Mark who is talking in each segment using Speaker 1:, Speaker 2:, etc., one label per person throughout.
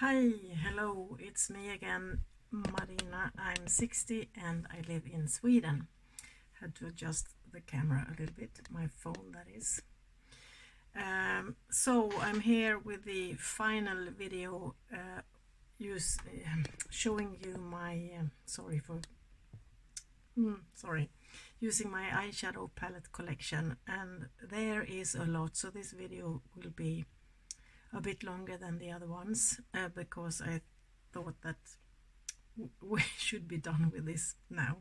Speaker 1: Hi, hello, it's me again, Marina. I'm 60 and I live in Sweden. Had to adjust the camera a little bit, my phone that is. So I'm here with the final video showing you my, using my eyeshadow palette collection, and there is a lot, so this video will be a bit longer than the other ones because I thought that we should be done with this now.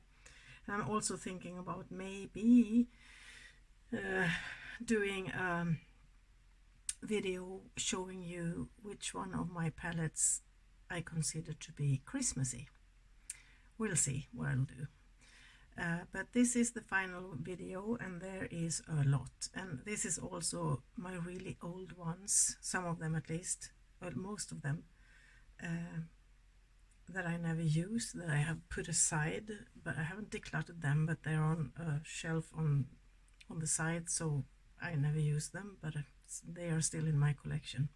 Speaker 1: And I'm also thinking about maybe doing a video showing you which one of my palettes I consider to be Christmassy. We'll see what I'll do. But this is the final video and there is a lot, and this is also my really old ones, some of them at least, but most of them that I never use, that I have put aside, but I haven't decluttered them, but they're on a shelf on the side, so I never use them, but they are still in my collection.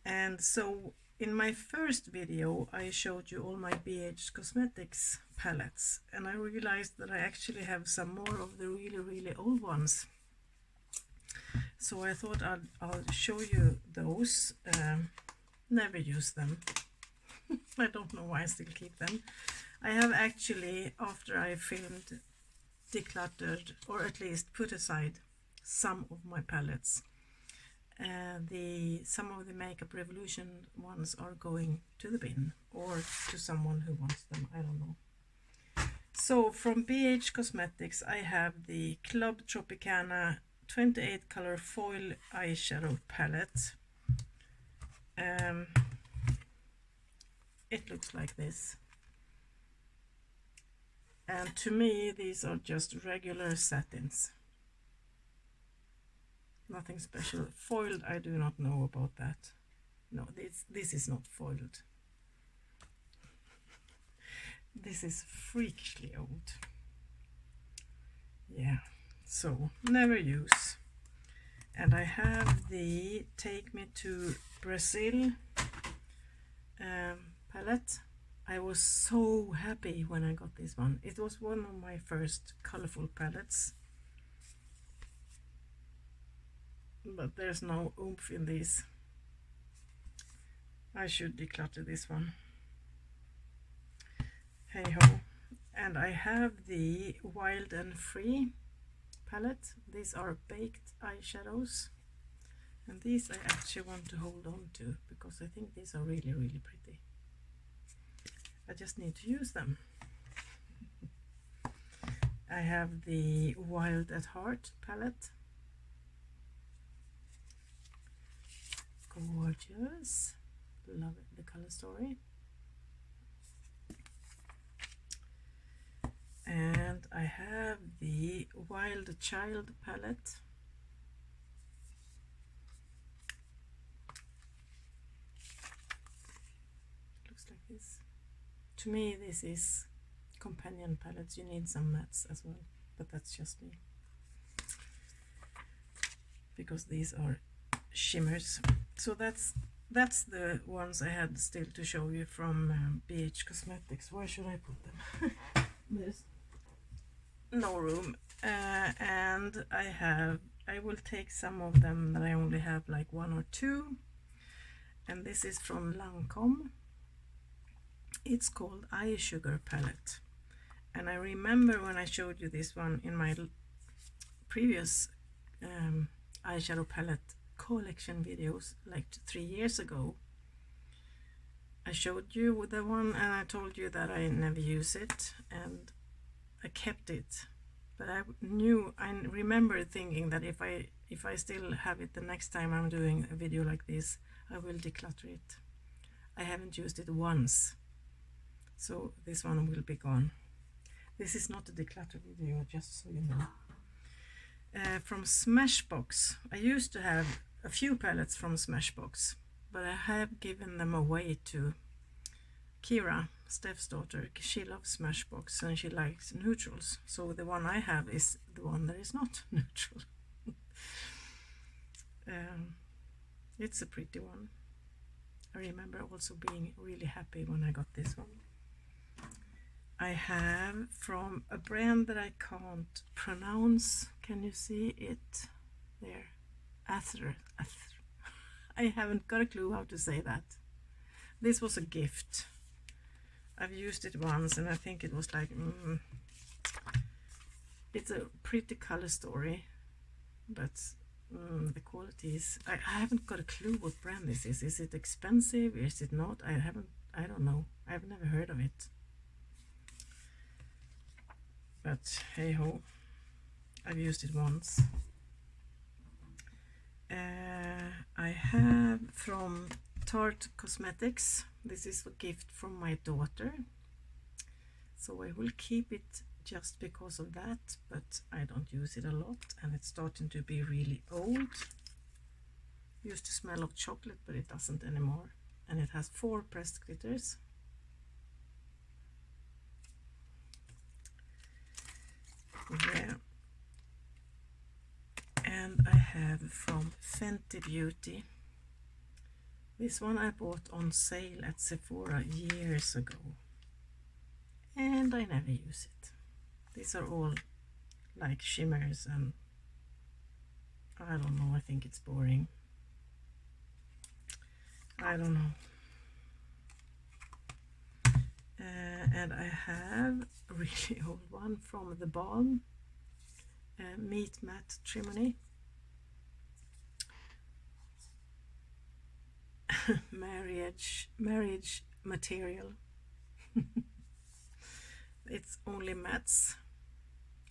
Speaker 1: And so in my first video I showed you all my BH Cosmetics palettes, and I realized that I actually have some more of the really old ones, so I thought I'll show you those. Never use them. I don't know why I still keep them. I have actually, after I filmed, decluttered, or at least put aside some of my palettes. Some of the Makeup Revolution ones are going to the bin or to someone who wants them, I don't know. So from BH Cosmetics I have the Club Tropicana 28 color foil eyeshadow palette. It looks like this, and to me these are just regular satins. Nothing special. Foiled, I do not know about that. No, this is not foiled. This is freakishly old. Yeah, so never use. And I have the Take Me to Brazil palette. I was so happy when I got this one. It was one of my first colorful palettes. But there's no oomph in these. I should declutter this one. Hey ho. And I have the Wild and Free palette. These are baked eyeshadows, and these I actually want to hold on to because I think these are really pretty. I just need to use them. I have the Wild at Heart palette. Gorgeous, love it, the color story. And I have the Wild Child palette. Looks like this. To me this is companion palettes. You need some mattes as well, but that's just me, because these are shimmers. So that's the ones I had still to show you from BH Cosmetics. Where should I put them? There's no room. And I will take some of them that I only have like one or two, and this is from Lancome. It's called Eye Sugar palette, and I remember when I showed you this one in my previous eyeshadow palette collection videos like 3 years ago. I showed you with the one and I told you that I never use it, and I kept it, but I remember thinking that if I still have it the next time I'm doing a video like this, I will declutter it. I haven't used it once, so this one will be gone. This is not a declutter video, just so you know. From Smashbox, I used to have a few palettes from Smashbox, but I have given them away to Kira, Steph's daughter. She loves Smashbox and she likes neutrals, so the one I have is the one that is not neutral. It's a pretty one. I remember also being really happy when I got this one. I have from a brand that I can't pronounce. Can you see it? There. Ather. I haven't got a clue how to say that. This was a gift. I've used it once and I think it was like, it's a pretty color story, but the quality is, I haven't got a clue what brand this is. Is it expensive? Is it not? I don't know. I've never heard of it. But hey ho, I've used it once. I have from Tarte Cosmetics. This is a gift from my daughter, so I will keep it just because of that, but I don't use it a lot and it's starting to be really old. Used to smell of chocolate, but it doesn't anymore. And it has 4 pressed glitters. Yeah. And I have from Fenty Beauty. This one I bought on sale at Sephora years ago. And I never use it. These are all like shimmers and I don't know, I think it's boring. I don't know. And I have a really old one from the Balm. Meat Matte Trimony. marriage material. It's only mattes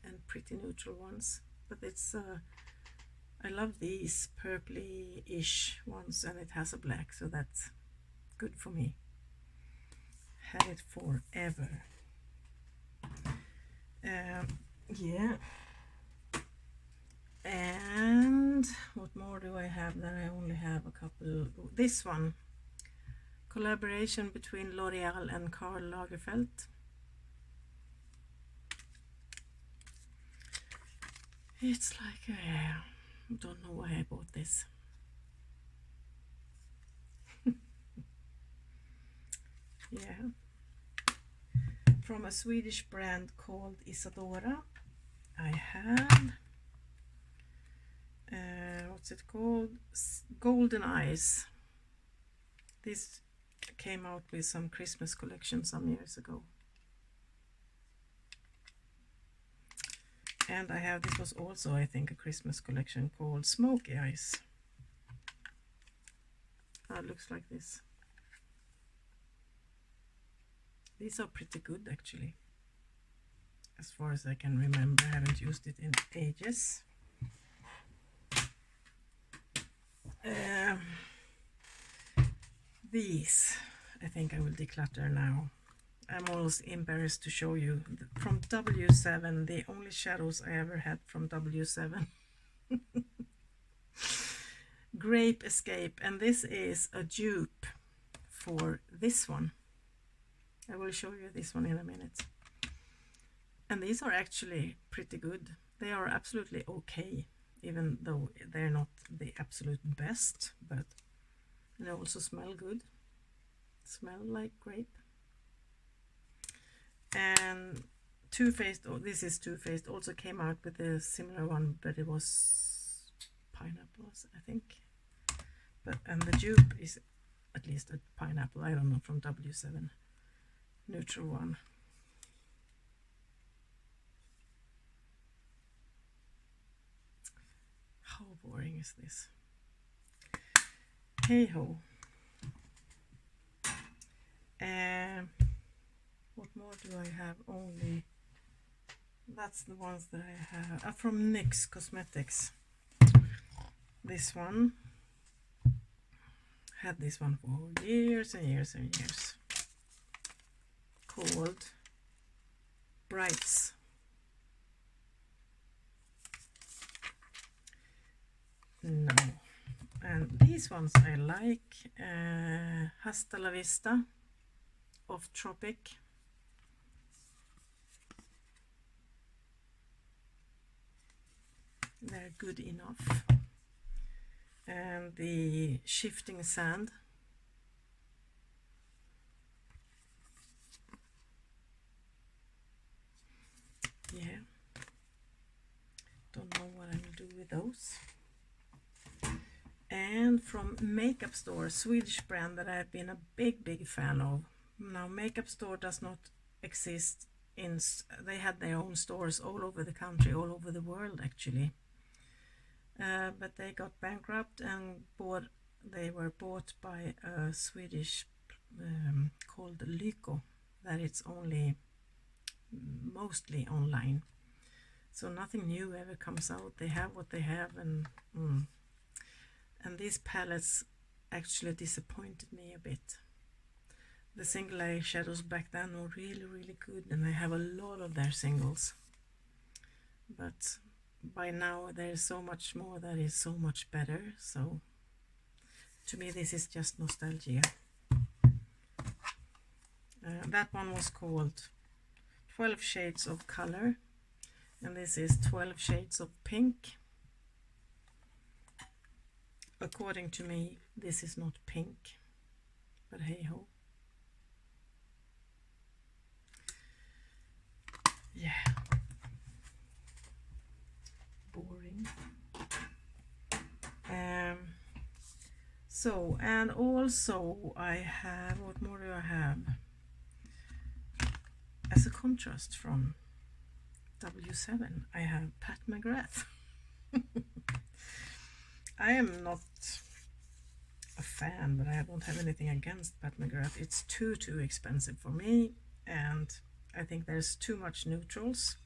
Speaker 1: and pretty neutral ones, but it's I love these purpley-ish ones, and it has a black, so that's good for me. Had it forever. Yeah. And what more do I have? That I only have a couple. This one, collaboration between L'Oreal and Karl Lagerfeld. It's like, I don't know why I bought this. Yeah. From a Swedish brand called Isadora, I have, what's it called? Golden Eyes. This came out with some Christmas collection some years ago. And I have, this was also, I think, a Christmas collection called Smoky Eyes. It looks like this. These are pretty good, actually. As far as I can remember, I haven't used it in ages. These, I think I will declutter now. I'm almost embarrassed to show you. From W7, the only shadows I ever had from W7. Grape Escape, and this is a dupe for this one. I will show you this one in a minute. And these are actually pretty good. They are absolutely okay, even though they're not the absolute best, but they also smell good. Smell like grape. And Too Faced, oh, this is Too Faced, also came out with a similar one, but it was pineapples, I think. But and the dupe is at least a pineapple, I don't know, from W7. Neutral one. How boring is this? Hey ho. What more do I have? Only that's the ones that I have from NYX Cosmetics. This one, had this one for years and years and years, called Brights. No, and these ones I like. Hasta la Vista of Tropic. They're good enough. And the Shifting Sand. with those. And from Makeup Store, Swedish brand that I've been a big fan of. Now Makeup Store does not exist in, they had their own stores all over the country, all over the world actually. But they got bankrupt and they were bought by a Swedish called Lyko, that it's only mostly online. So nothing new ever comes out. They have what they have, and these palettes actually disappointed me a bit. The single eyeshadows back then were really good, and I have a lot of their singles. But by now there's so much more that is so much better. So to me this is just nostalgia. That one was called 12 Shades of Color, and this is 12 Shades of Pink. According to me, this is not pink, but hey ho. Yeah. Boring. So, and also I have, what more do I have? As a contrast from W7, I have Pat McGrath. I am not a fan, but I don't have anything against Pat McGrath. It's too expensive for me, and I think there's too much neutrals.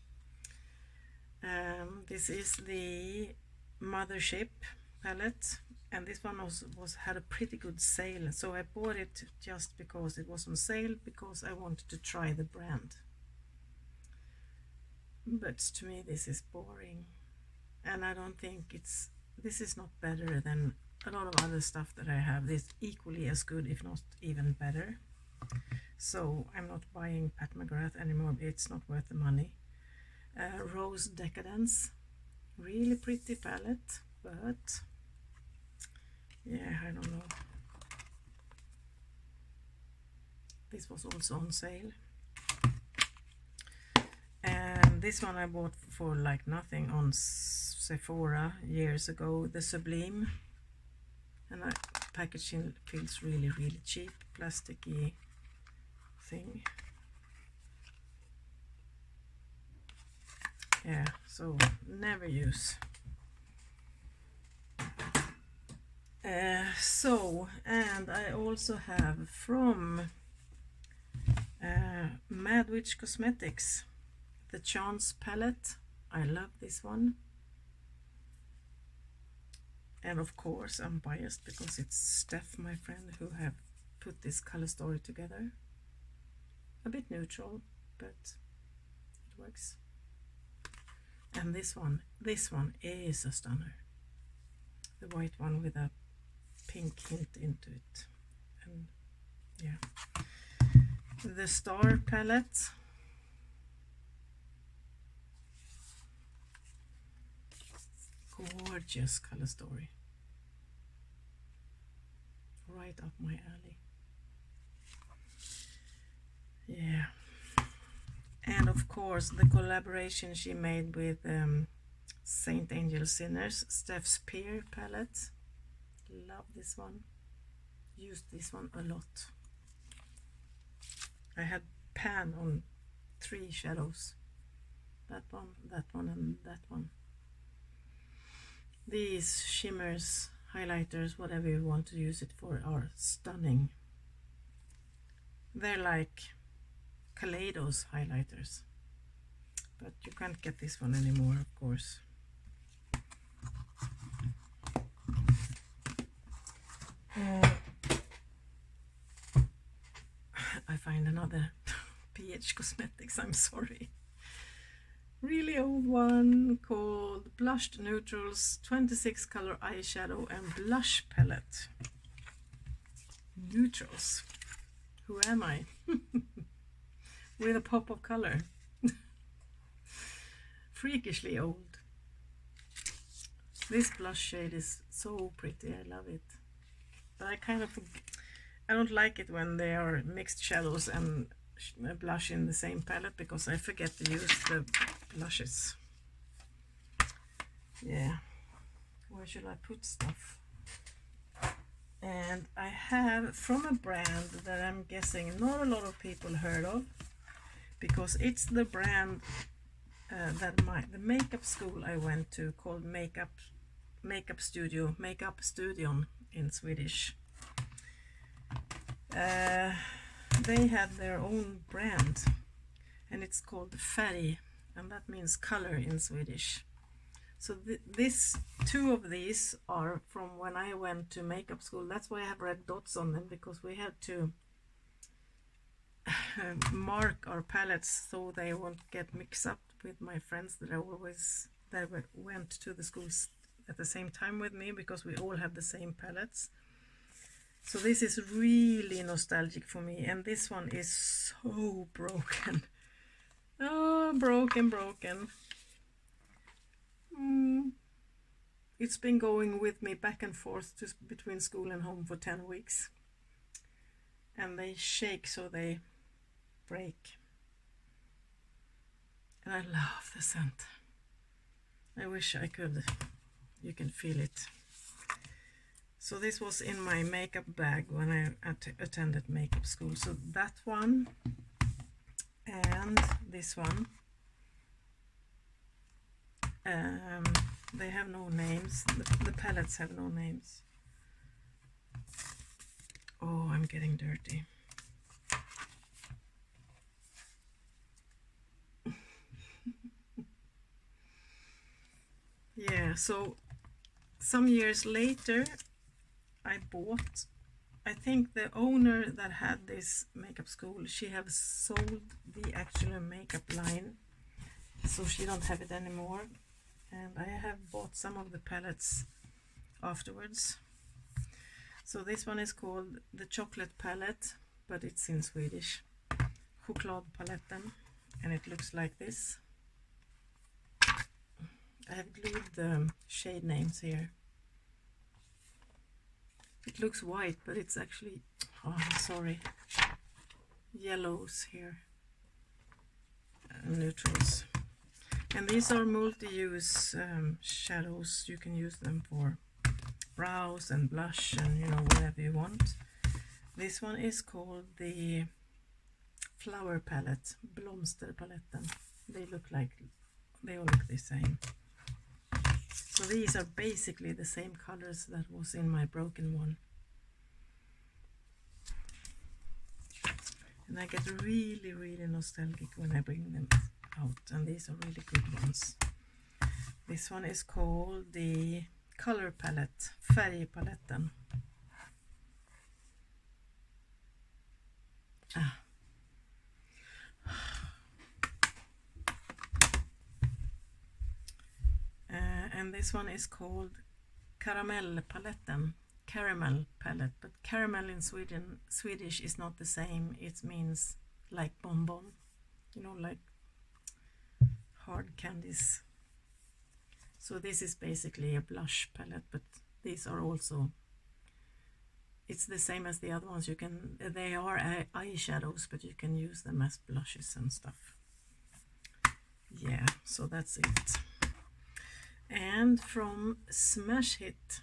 Speaker 1: This is the Mothership palette, and this one had a pretty good sale, so I bought it just because it was on sale, because I wanted to try the brand. But to me this is boring, and I don't think this is not better than a lot of other stuff that I have. It's equally as good, if not even better. So I'm not buying Pat McGrath anymore. It's not worth the money. Rose Decadence, really pretty palette, but yeah, I don't know. This was also on sale, and this one I bought for like nothing on Sephora years ago, the Sublime, and the packaging feels really cheap, plasticky thing. Yeah, so never use. And I also have from Mad Witch Cosmetics, the Chance palette. I love this one, and of course I'm biased because it's Steph, my friend, who have put this color story together. A bit neutral, but it works. And this one is a stunner. The white one with a pink hint into it. And yeah. The Star palette. Gorgeous color story. Right up my alley. Yeah. And of course the collaboration she made with Saint Angel Sinners, Steph's Peer palette. Love this one. Used this one a lot. I had pan on 3 shadows. That one, and that one. These shimmers, highlighters, whatever you want to use it for, are stunning. They're like Kaleidos highlighters, but you can't get this one anymore, of course. I find another BH Cosmetics, I'm sorry. Really old one called Blushed Neutrals 26 color eyeshadow and blush palette. Neutrals. Who am I? With a pop of color. Freakishly old. This blush shade is so pretty, I love it. But I don't like it when they are mixed shadows and blush in the same palette, because I forget to use the blushes. Yeah, where should I put stuff? And I have from a brand that I'm guessing not a lot of people heard of, because it's the brand that the makeup school I went to called Makeup Studion in Swedish. They had their own brand, and it's called Färg, and that means color in Swedish. So two of these are from when I went to makeup school. That's why I have red dots on them, because we had to mark our palettes so they won't get mixed up with my friends that went to the schools at the same time with me, because we all have the same palettes. So this is really nostalgic for me, and this one is so broken. Oh, broken. It's been going with me back and forth between school and home for 10 weeks. And they shake so they break. And I love the scent. I wish I could. You can feel it. So this was in my makeup bag when I attended makeup school. So that one and this one. They have no names. The palettes have no names. Oh, I'm getting dirty. Yeah, so some years later I think the owner that had this makeup school, she have sold the actual makeup line, so she don't have it anymore. And I have bought some of the palettes afterwards. So this one is called the chocolate palette, but it's in Swedish. Chokladpaletten, and it looks like this. I have glued the shade names here. It looks white, but it's actually, oh, sorry, yellows here, and neutrals. And these are multi-use shadows. You can use them for brows and blush and, you know, whatever you want. This one is called the flower palette, Blomsterpaletten. They all look the same. So these are basically the same colors that was in my broken one. And I get really, really nostalgic when I bring them out, and these are really good ones. This one is called the color palette, Färgpaletten. And this one is called Karamellpaletten, caramel palette, but caramel in Swedish is not the same. It means like bonbon, you know, like hard candies. So this is basically a blush palette, but these are also, it's the same as the other ones. They are eyeshadows, but you can use them as blushes and stuff. Yeah, so that's it. And from Smash Hit,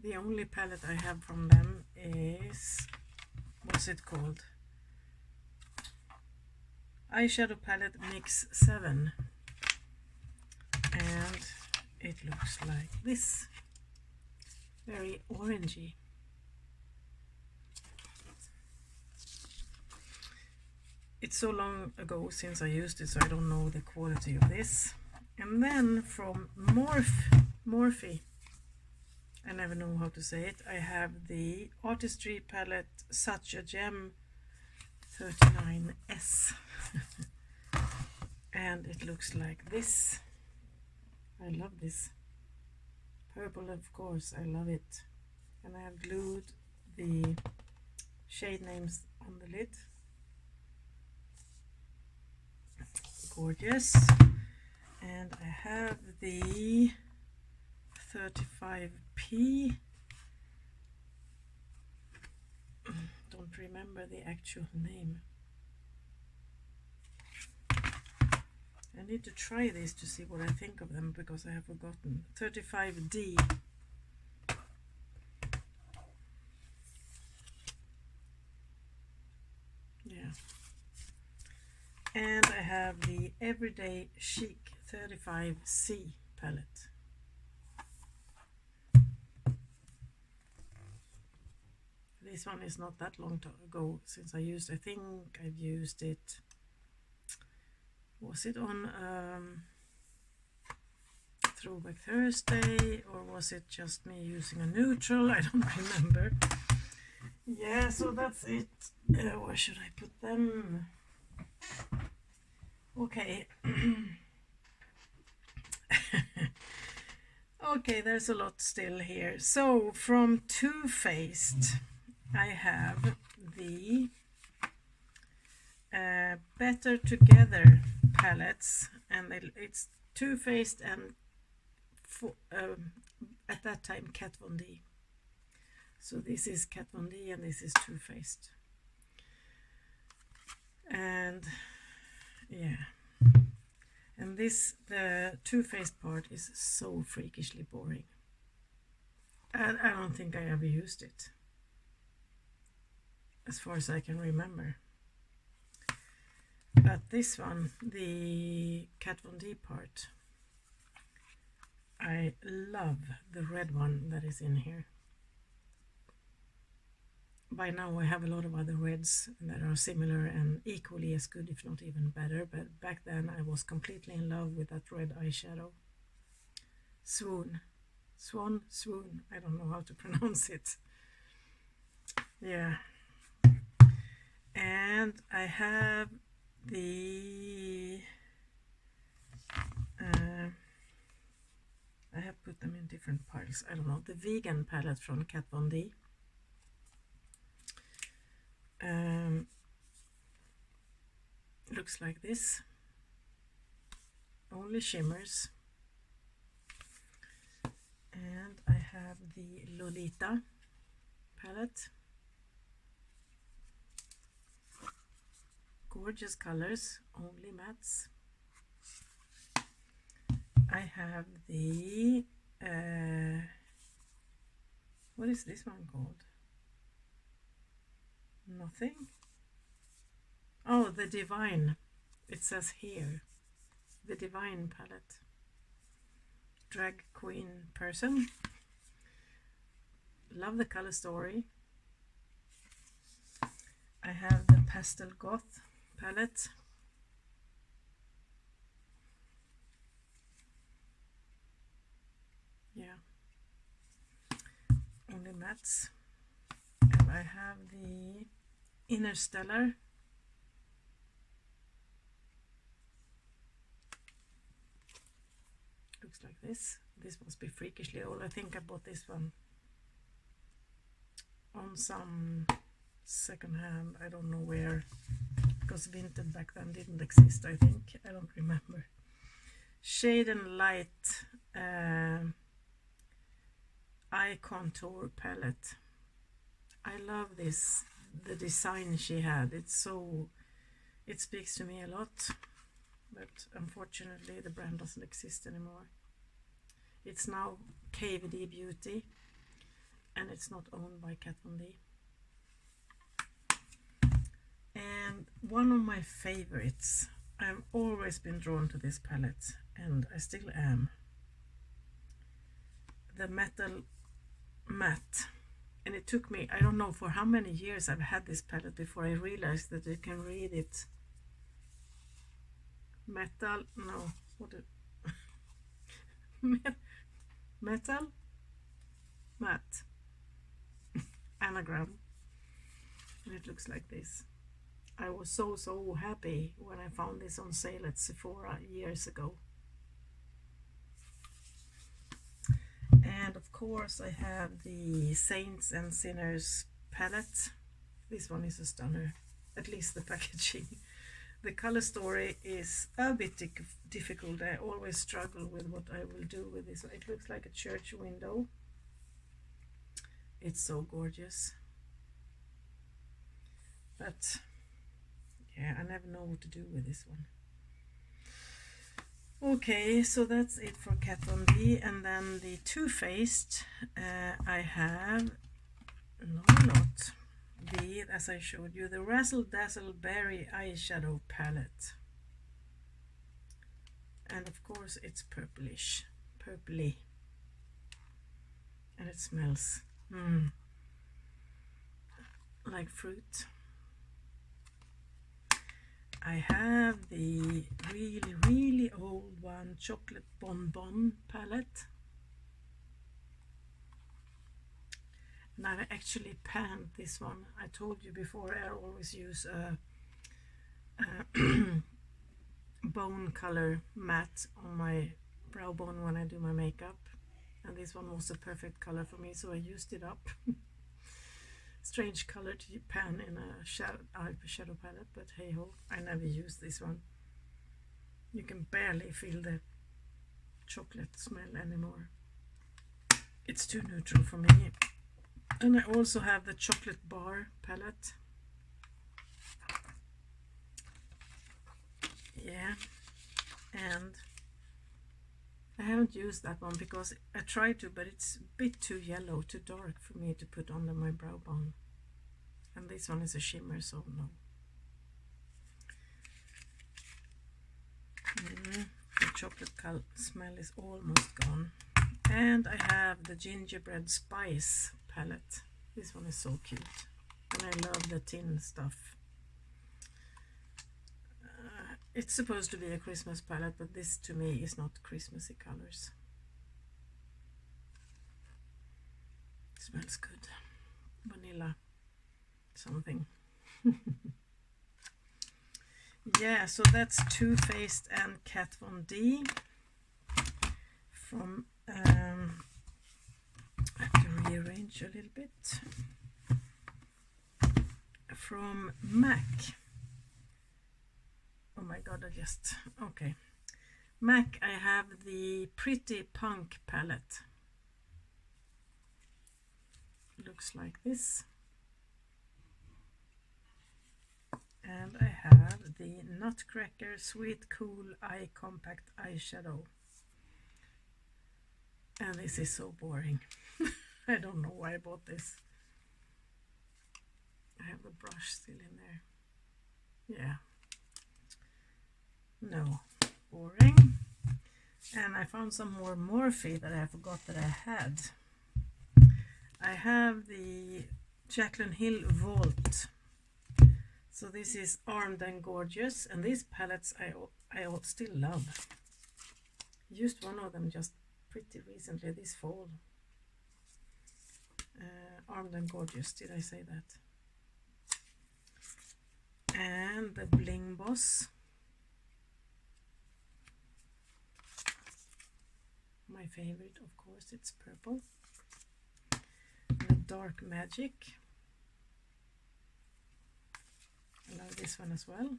Speaker 1: the only palette I have from them is, what's it called? Eyeshadow palette mix 7. And it looks like this. Very orangey. It's so long ago since I used it, so I don't know the quality of this. And then from Morphe, I never know how to say it, I have the Artistry palette Such a Gem 39S. And it looks like this. I love this. Purple, of course, I love it. And I have glued the shade names on the lid. Gorgeous. And I have the 35P. Don't remember the actual name. I need to try these to see what I think of them, because I have forgotten. 35D. yeah. And I have the Everyday Chic 35C palette. This one is not that long ago since I used. I think I've used it. Was it on Throwback Thursday, or was it just me using a neutral? I don't remember. Yeah, so that's it. Where should I put them? Okay. Okay, there's a lot still here. So from Too Faced, I have the Better Together palettes, and it's Too Faced and at that time Kat Von D. So this is Kat Von D and this is Too Faced. And yeah, and this, the Too Faced part is so freakishly boring. And I don't think I ever used it, as far as I can remember. But this one, the Kat Von D part, I love the red one that is in here. By now I have a lot of other reds that are similar and equally as good, if not even better, but back then I was completely in love with that red eyeshadow. Swoon. Swan? Swoon. I don't know how to pronounce it. Yeah. And I have the... I have put them in different piles. I don't know. The vegan palette from Kat Von D. Looks like this. Only shimmers. And I have the Lolita palette. Gorgeous colors, only mattes. I have the what is this one called? Nothing. Oh, the Divine. It says here, the Divine palette. Drag queen person. Love the color story. I have the Pastel Goth palette. Yeah, only mattes. And I have the Interstellar. Looks like this. This must be freakishly old. I think I bought this one on some second hand. I don't know where, because Vinted back then didn't exist, I think. I don't remember. Shade and Light Eye Contour palette. I love this, the design she had. It's so, it speaks to me a lot, but unfortunately the brand doesn't exist anymore. It's now KVD Beauty and it's not owned by Kat Von D. And one of my favorites, I've always been drawn to this palette and I still am, the Metal Matte. And it took me, I don't know for how many years I've had this palette before I realized that you can read it. Metal, no, what Metal Matte. Anagram. And it looks like this. I was so happy when I found this on sale at Sephora years ago. And of course I have the Saints and Sinners palette. This one is a stunner, at least the packaging. The color story is a bit difficult. I always struggle with what I will do with this. It looks like a church window. It's so gorgeous. But yeah, I never know what to do with this one. Okay, so that's it for Kat Von D. And then the Too Faced, I have not a lot. the, as I showed you, the Razzle Dazzle Berry Eyeshadow Palette. And of course it's purplish, purpley. And it smells like fruit. I have the really, really old one, Chocolate Bonbon palette. And I've actually panned this one. I told you before I always use a bone color matte on my brow bone when I do my makeup. And this one was a perfect color for me, so I used it up. Strange color to pan in a eyeshadow palette, but hey ho, I never use this one. You can barely feel the chocolate smell anymore. It's too neutral for me. And I also have the Chocolate Bar palette. Yeah, and I haven't used that one because I tried to, but it's a bit too yellow, too dark for me to put under my brow bone. And this one is a shimmer, so no. The chocolate smell is almost gone. And I have the Gingerbread Spice palette. This one is so cute. And I love the tin stuff. It's supposed to be a Christmas palette, but this to me is not Christmassy colors. It smells good. Vanilla something. Yeah, so that's Too Faced and Kat Von D from I have to rearrange a little bit. From MAC. Oh my god, okay. MAC, I have the Pretty Punk palette. Looks like this. And I have the Nutcracker Sweet Cool Eye Compact Eyeshadow. And this is so boring. I don't know why I bought this. I have the brush still in there. Yeah. No, boring. And I found some more Morphe that I forgot that I had. I have the Jaclyn Hill Vault. So this is Armed and Gorgeous, and these palettes I still love. Used one of them just pretty recently this fall. Armed and Gorgeous, did I say that? And the Bling Boss. My favorite, of course, it's purple. The Dark Magic. I love this one as well.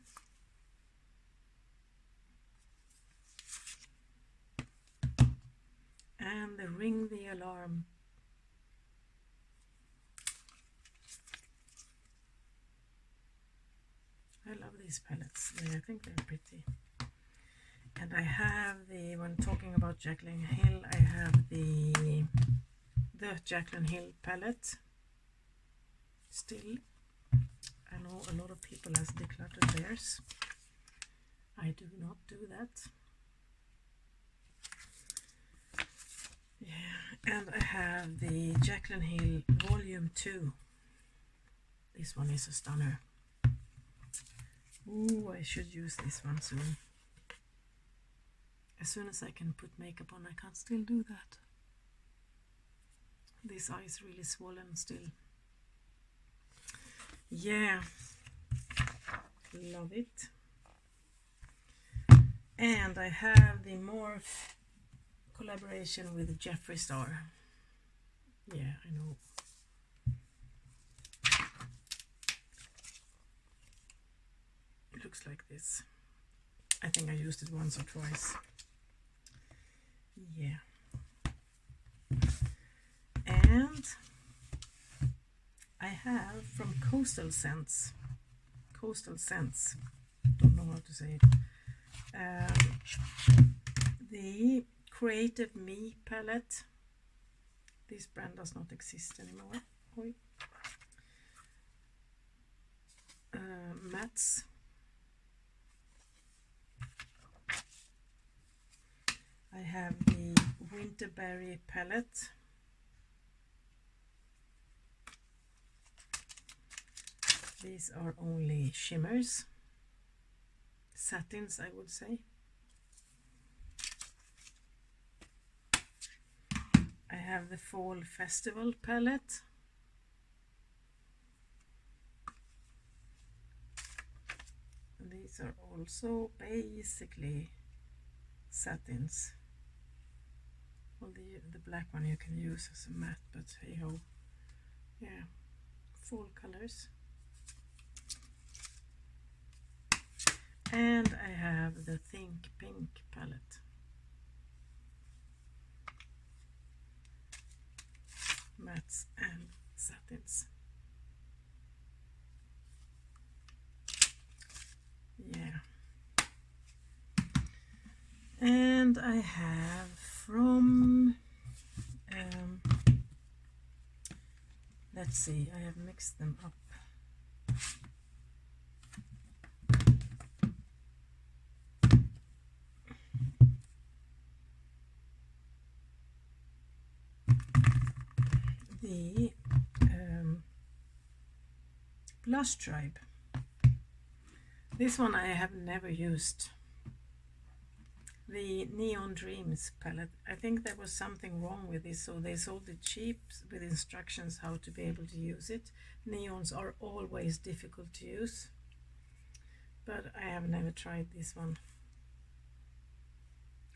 Speaker 1: And the Ring the Alarm. I love these palettes. I think they're pretty. And I have the, when talking about Jaclyn Hill, I have the Jaclyn Hill palette. Still, I know a lot of people has decluttered theirs. I do not do that. Yeah, and I have the Jaclyn Hill Volume 2. This one is a stunner. Ooh, I should use this one soon. As soon as I can put makeup on, I can't still do that. This eye is really swollen still. Yeah, love it. And I have the Morphe collaboration with Jeffree Star. Yeah, I know. It looks like this. I think I used it once or twice. Yeah. And I have from Coastal Scents, don't know how to say it, the Creative Me palette. This brand does not exist anymore. Oi. mattes. I have the Winterberry palette. These are only shimmers, satins I would say. I have the Fall Festival palette. And these are also basically satins. Well, the black one you can use as a matte, but hey ho, yeah, fall colors. And I have the Think Pink palette. Mattes and satins. Yeah. And I have from, let's see, I have mixed them up. The Blush Tribe. This one I have never used. The Neon Dreams palette. I think there was something wrong with this, so they sold it cheap with instructions how to be able to use it. Neons are always difficult to use, but I have never tried this one.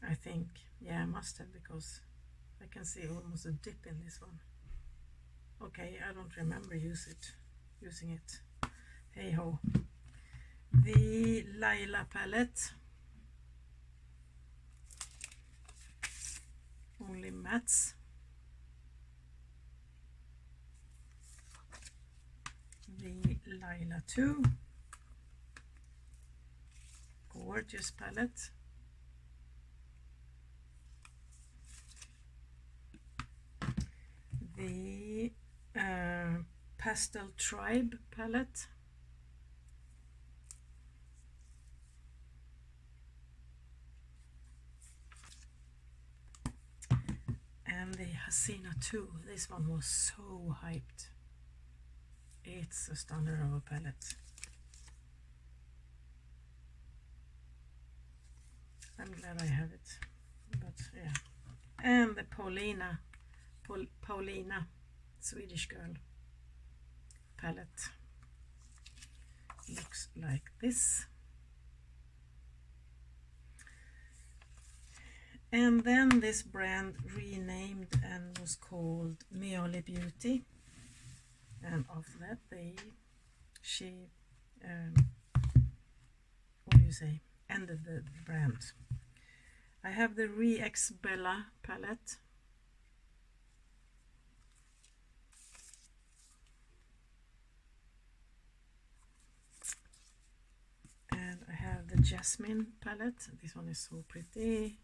Speaker 1: I think, yeah, I must have, because I can see almost a dip in this one. Okay, I don't remember using it. Hey ho. The Lila palette. Only mattes. The Lila 2. Gorgeous palette. The Pastel Tribe palette. And the Hasina 2. This one was so hyped. It's a stunner of a palette. I'm glad I have it, but yeah. And the Paulina Swedish Girl palette. Looks like this. And then this brand renamed and was called Meoli Beauty. And after that she what do you say, ended the brand. I have the Re-X Bella palette. And I have the Jasmine palette. This one is so pretty.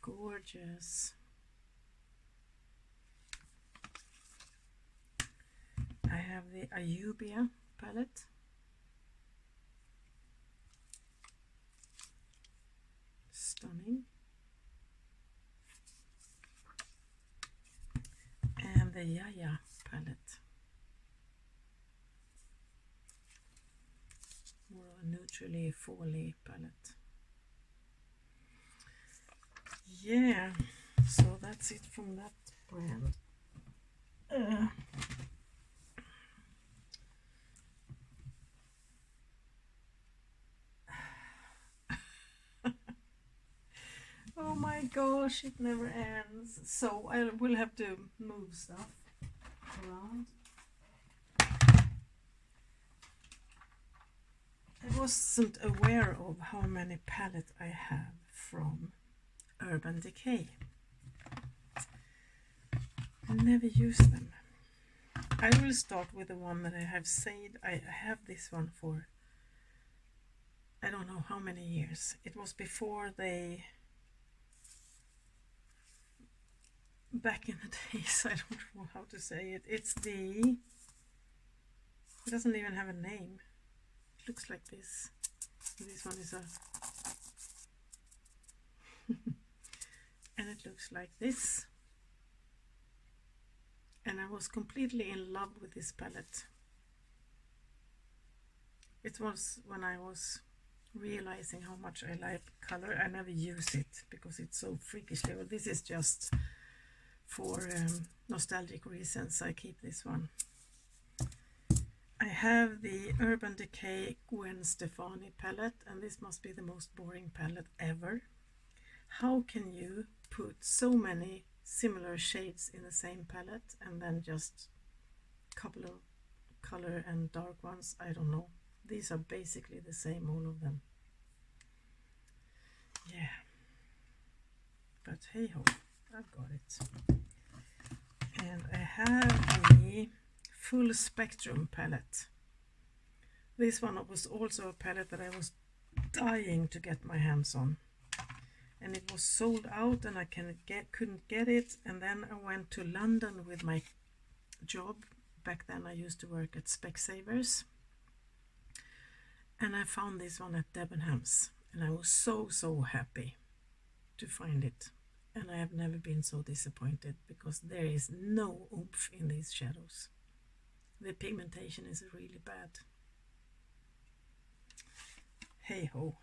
Speaker 1: Gorgeous. I have the Ayubia palette. Stunning. And the Yaya palette. More a neutrally fally palette. Yeah, so that's it from that brand. Oh my gosh, it never ends. So I will have to move stuff around. I wasn't aware of how many palettes I have from Urban Decay. I never use them. I will start with the one that I have said. I have this one for I don't know how many years. It was before they back in the days. I don't know how to say it. It's the, it doesn't even have a name. It looks like this. This one is a and it looks like this. And I was completely in love with this palette. It was when I was realizing how much I like color. I never use it because it's so freakishly, well, this is just for nostalgic reasons. I keep this one. I have the Urban Decay Gwen Stefani palette, and this must be the most boring palette ever. How can you put so many similar shades in the same palette and then just a couple of color and dark ones? I don't know. These are basically the same, all of them. Yeah. But hey ho, I've got it. And I have the Full Spectrum palette. This one was also a palette that I was dying to get my hands on. And it was sold out and I couldn't get it. And then I went to London with my job. Back then I used to work at Specsavers. And I found this one at Debenhams. And I was so happy to find it. And I have never been so disappointed because there is no oomph in these shadows. The pigmentation is really bad. Hey ho.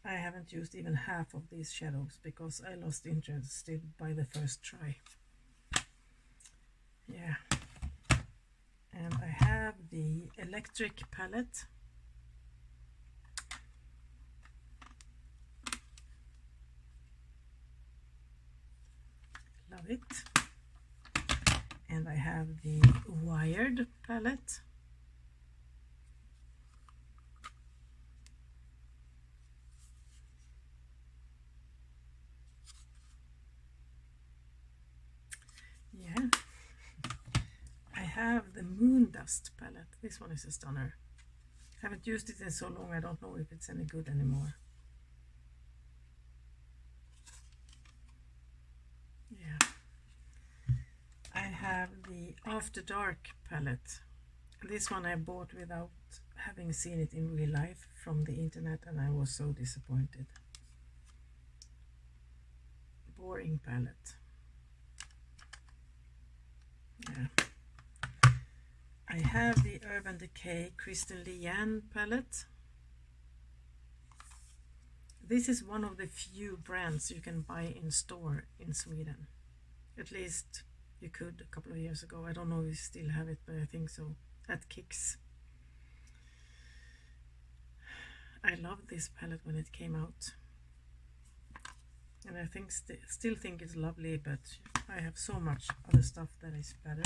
Speaker 1: I haven't used even half of these shadows because I lost interest by the first try. Yeah. And I have the Electric palette. Love it. And I have the Wired palette. Yeah. I have the Moon Dust palette. This one is a stunner. Haven't used it in so long, I don't know if it's any good anymore. Yeah. I have the After Dark palette. This one I bought without having seen it in real life from the internet, and I was so disappointed. Boring palette. Yeah. I have the Urban Decay Kristen Leanne palette. This is one of the few brands you can buy in store in Sweden. At least you could a couple of years ago. I don't know if you still have it, but I think so. At Kicks. I loved this palette when it came out. And I think still think it's lovely, but I have so much other stuff that is better.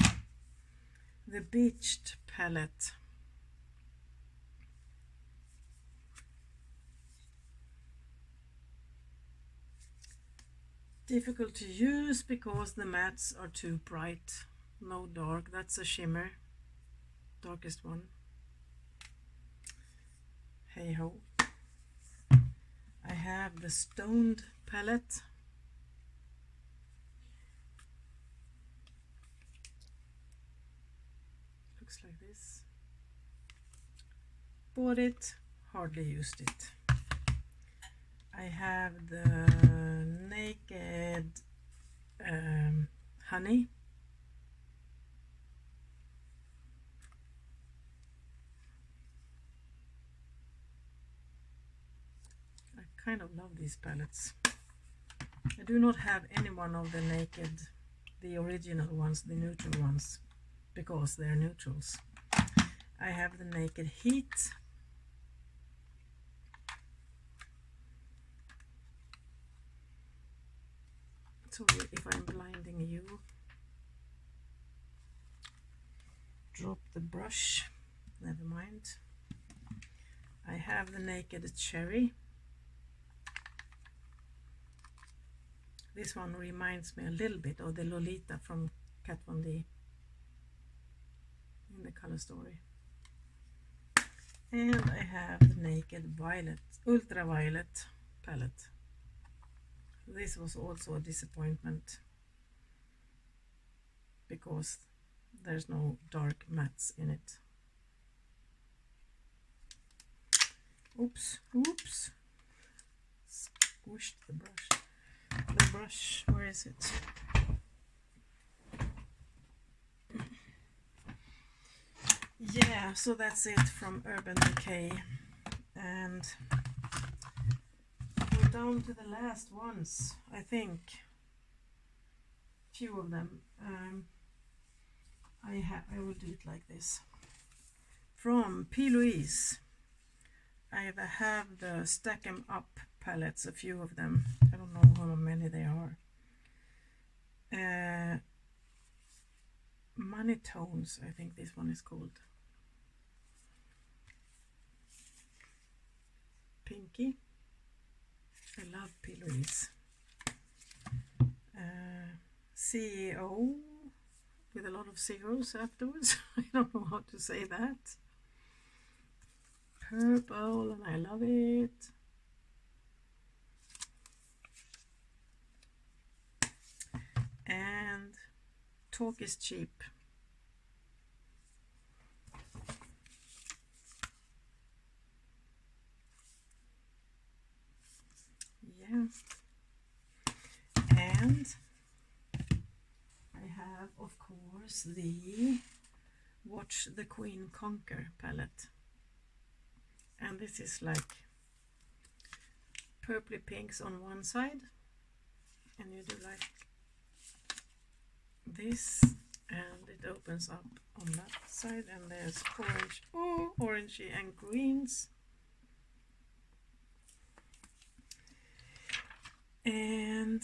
Speaker 1: The Beached palette. Difficult to use because the mattes are too bright. No dark. That's a shimmer. Darkest one. Hey ho. I have the Stoned palette. Looks like this. Bought it, hardly used it. I have the Naked Honey. I kind of love these palettes. I do not have any one of the Naked, the original ones, the neutral ones, because they're neutrals. I have the Naked Heat. Sorry if I'm blinding you. Drop the brush, never mind. I have the Naked Cherry. This one reminds me a little bit of the Lolita from Kat Von D in the color story. And I have the Naked Violet, Ultraviolet palette. This was also a disappointment. because there's no dark mattes in it. Oops, oops. Squished the brush. The brush, where is it? Yeah, so that's it from Urban Decay. And we're down to the last ones, I think. Few of them. I will do it like this. From P. Louise, I have the Stack 'em Up palettes, a few of them. I don't know how many they are. Money Tones, I think this one is called. Pinky. I love P. Louise. CEO with a lot of zeros afterwards. I don't know how to say that. Purple, and I love it. And Talk is Cheap. Yeah. And I have, of course, the Watch the Queen Conquer palette. And this is like purpley pinks on one side, and you do like this, and it opens up on that side, and there's orange, oh, orangey and greens. And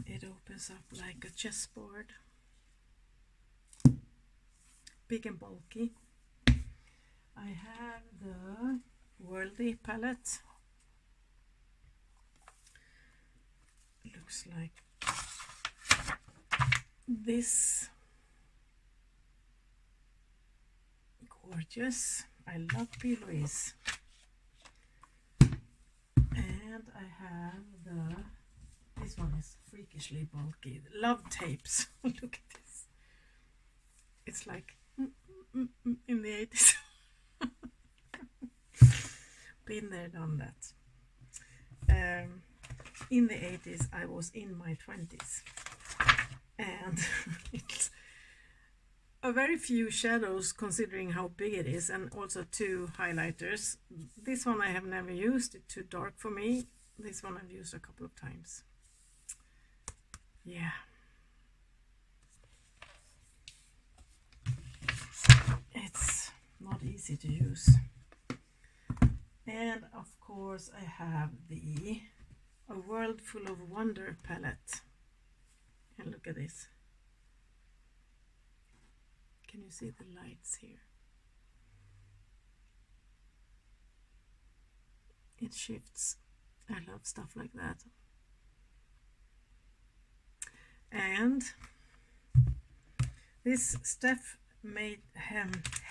Speaker 1: it opens up like a chessboard, big and bulky. I have the Worldy palette. Looks like this. Gorgeous. I love P. Louise. And I have this one is freakishly bulky. Love Tapes. Look at this. It's like in the 80s. Been there, done that. In the 80s, I was in my 20s, and it's a very few shadows considering how big it is, and also 2 highlighters. This one I have never used, it's too dark for me. This one I've used a couple of times. Yeah. It's not easy to use. And of course I have the A World Full of Wonder palette. And look at this. Can you see the lights here? It shifts. I love stuff like that. And this Steph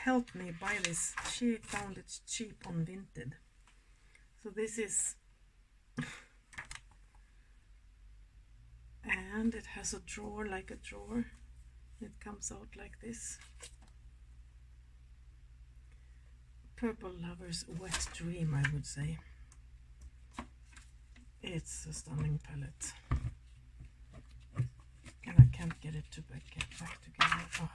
Speaker 1: helped me buy this. She found it cheap on Vinted. So this is, and it has a drawer, like a drawer. It comes out like this. Purple Lover's Wet Dream, I would say. It's a stunning palette. And I can't get it to get back together. Oh.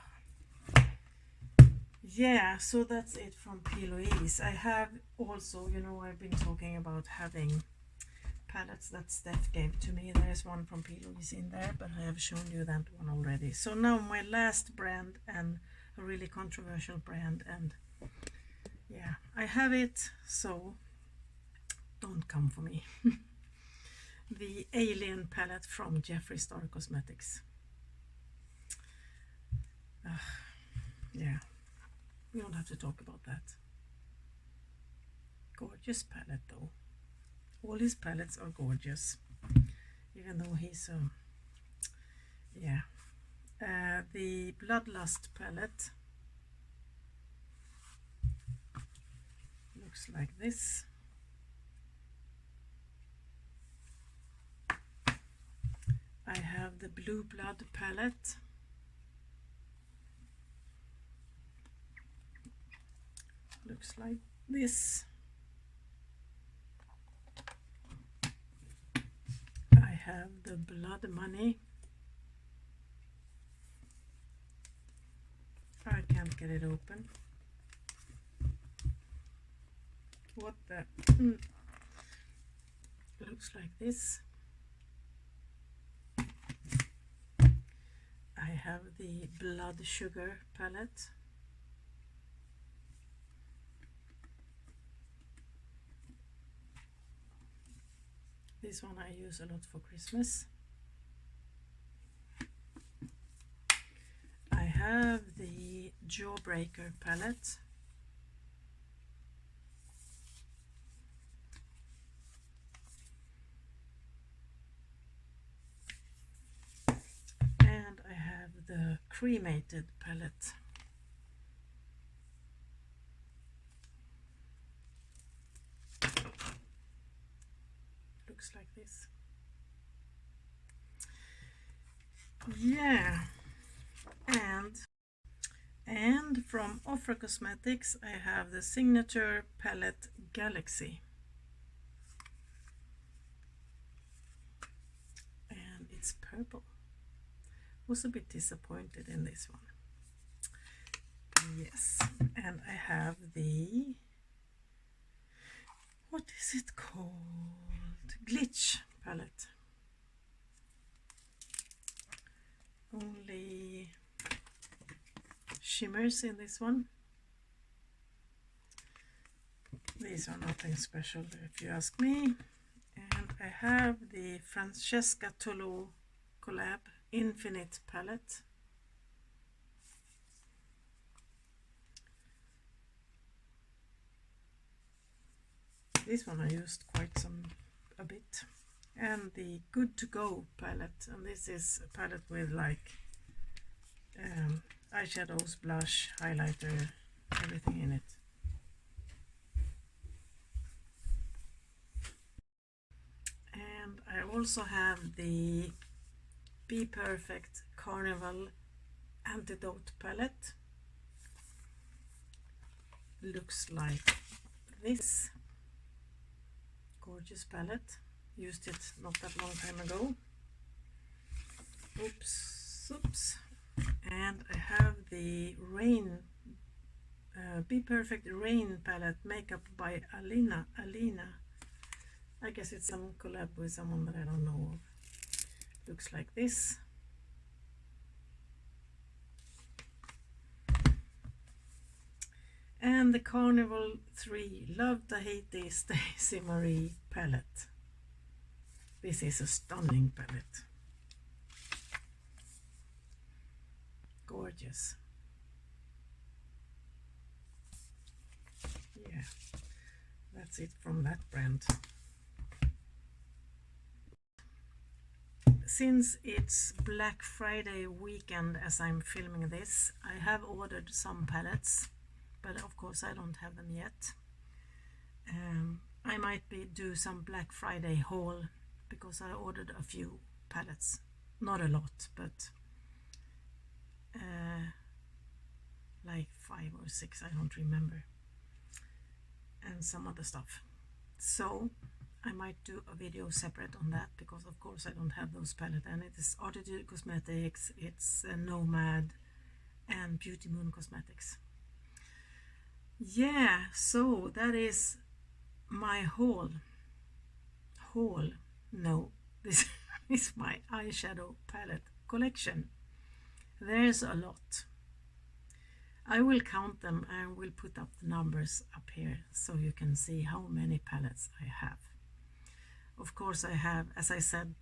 Speaker 1: Yeah, so that's it from P. Louise. I have also, you know, I've been talking about having palettes that Steph gave to me. There's one from P. Louise in there, but I have shown you that one already. So now my last brand, and a really controversial brand, and yeah, I have it, so don't come for me. The Alien palette from Jeffree Star Cosmetics. Yeah, we don't have to talk about that. Gorgeous palette though. All his palettes are gorgeous, even though he's yeah. The Bloodlust palette looks like this. I have the Blue Blood palette. Looks like this. I have the Blood Money. I can't get it open. What the? Looks like this. I have the Blood Sugar palette. This one I use a lot for Christmas. I have the Jawbreaker palette. And I have the Cremated palette. Looks like this. Yeah. And from Ofra Cosmetics I have the Signature Palette Galaxy. And it's purple. Was a bit disappointed in this one. Yes. And I have the, what is it called? Glitch palette. Only shimmers in this one. These are nothing special if you ask me. And I have the Francesca Tolo collab Infinite palette. This one I used quite a bit. And the Good to Go palette, and this is a palette with like eyeshadows, blush, highlighter, everything in it. And I also have the Be Perfect Carnival Antidote palette. Looks like this. Gorgeous palette. Used it not that long time ago. Oops. And I have the Rain Be Perfect Rain palette, makeup by Alina. I guess it's some collab with someone that I don't know of. Looks like this. And the Carnival 3 Love Tahiti Stacy Marie palette. This is a stunning palette. Gorgeous. Yeah, that's it from that brand. Since it's Black Friday weekend as I'm filming this, I have ordered some palettes, but of course I don't have them yet. I might do some Black Friday haul because I ordered a few palettes, not a lot, but like 5 or 6, I don't remember, and some other stuff. So I might do a video separate on that because of course I don't have those palettes, and it is Artitude Cosmetics, it's Nomad and Beauty Moon Cosmetics. Yeah, so that is my haul. No, this is my eyeshadow palette collection. There's a lot. I will count them and will put up the numbers up here so you can see how many palettes I have. Of course I have, as I said,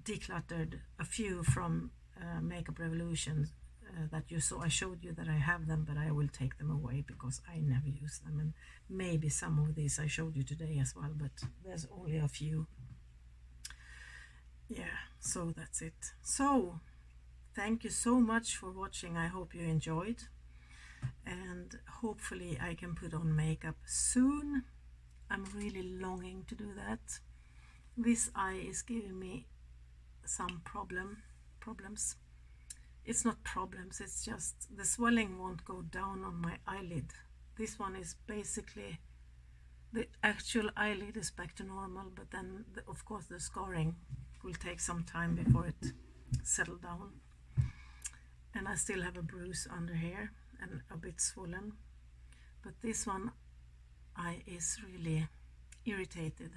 Speaker 1: decluttered a few from Makeup Revolution that you saw. I showed you that I have them, but I will take them away because I never use them, and maybe some of these I showed you today as well, but there's only a few. Yeah, so that's it. So thank you so much for watching. I hope you enjoyed, and hopefully I can put on makeup soon. I'm really longing to do that. This eye is giving me some problems. It's not problems, it's just the swelling won't go down on my eyelid. This one is basically, the actual eyelid is back to normal, but then of course the scarring will take some time before it settles down. And I still have a bruise under here and a bit swollen, but this one eye is really irritated.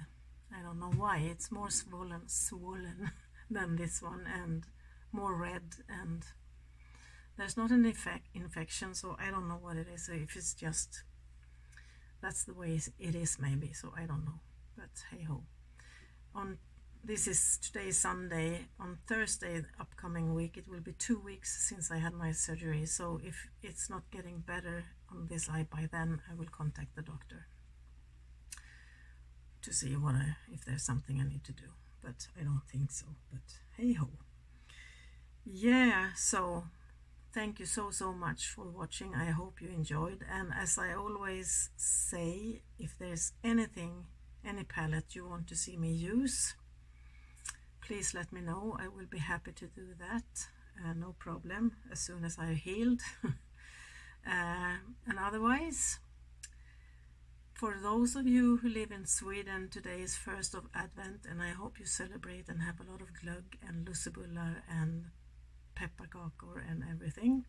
Speaker 1: I don't know why. It's more swollen than this one, and more red, and there's not an infection, so I don't know what it is. If it's just, that's the way it is maybe, so I don't know, but hey ho. Today is Sunday. On Thursday, the upcoming week, it will be 2 weeks since I had my surgery, so if it's not getting better on this eye by then, I will contact the doctor to see if there's something I need to do, but I don't think so, but hey ho. Yeah, so thank you so much for watching. I hope you enjoyed, and as I always say, if there's anything, any palette you want to see me use, please let me know. I will be happy to do that, no problem, as soon as I've healed. And otherwise, for those of you who live in Sweden, today is 1st of Advent, and I hope you celebrate and have a lot of glögg and lussebullar and pepparkakor and everything.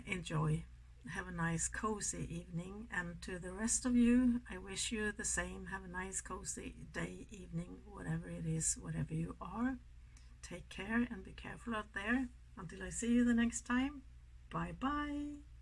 Speaker 1: Enjoy. Have a nice cozy evening, and to the rest of you, I wish you the same. Have a nice cozy day, evening, whatever it is, whatever you are. Take care and be careful out there. Until I see you the next time, bye bye.